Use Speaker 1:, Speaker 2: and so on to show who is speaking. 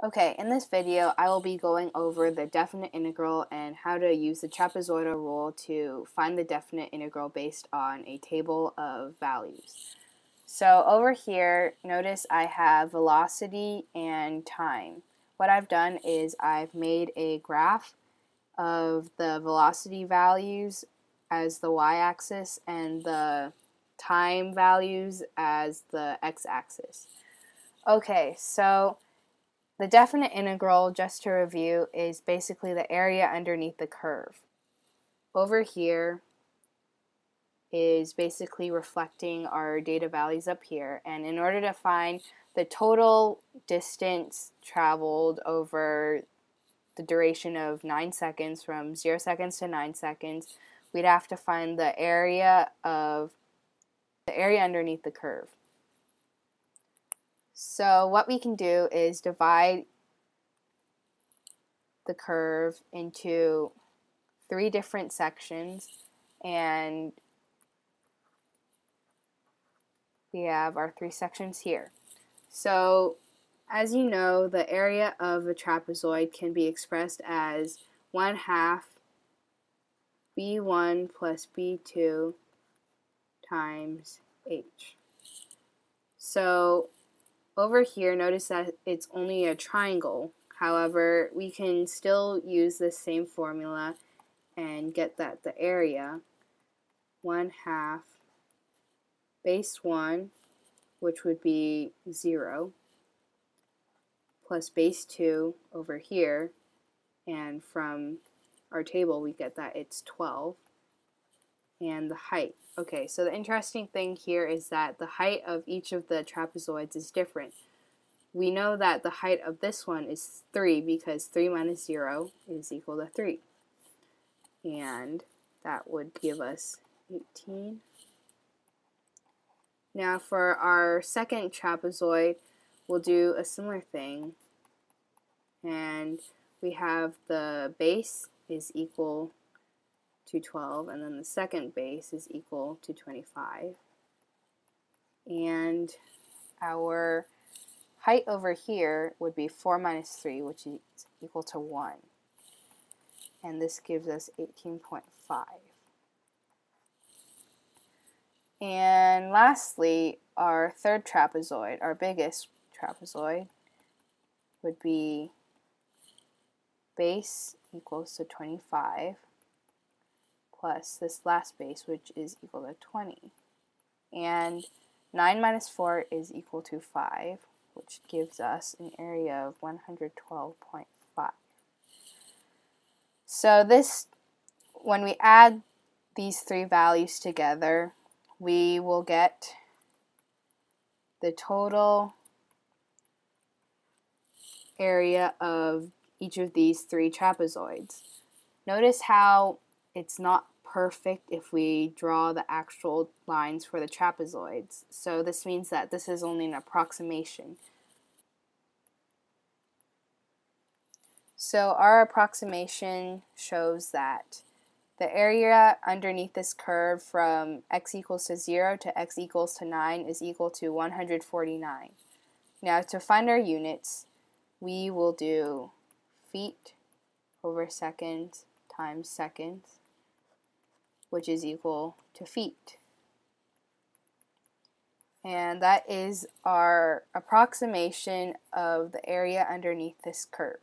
Speaker 1: Okay, in this video I will be going over the definite integral and how to use the trapezoidal rule to find the definite integral based on a table of values. So over here, notice I have velocity and time. What I've done is I've made a graph of the velocity values as the y-axis and the time values as the x-axis. Okay, so the definite integral, just to review, is basically the area underneath the curve. Over here is basically reflecting our data values up here, and in order to find the total distance traveled over the duration of 9 seconds, from 0 seconds to 9 seconds, we'd have to find the area underneath the curve. So what we can do is divide the curve into 3 different sections, and we have our 3 sections here. So as you know, the area of a trapezoid can be expressed as 1/2 B1 plus B2 times H. So over here, notice that it's only a triangle. However, we can still use this same formula and get that the area 1/2 base 1, which would be 0, plus base 2 over here, and from our table we get that it's 12, and the height. Okay, so the interesting thing here is that the height of each of the trapezoids is different. We know that the height of this one is 3 because 3 minus 0 is equal to 3. And that would give us 18. Now for our second trapezoid, we'll do a similar thing. And we have the base is equal to 12, and then the second base is equal to 25. And our height over here would be 4 minus 3, which is equal to 1. And this gives us 18.5. And lastly, our third trapezoid, our biggest trapezoid, would be base equals to 25 plus this last base, which is equal to 20. And 9 minus 4 is equal to 5, which gives us an area of 112.5. So this, when we add these 3 values together, we will get the total area of each of these 3 trapezoids. Notice how it's not perfect if we draw the actual lines for the trapezoids. So this means that this is only an approximation. So our approximation shows that the area underneath this curve from x equals to 0 to x equals to 9 is equal to 149. Now to find our units, we will do feet over seconds times seconds, which is equal to feet. And that is our approximation of the area underneath this curve.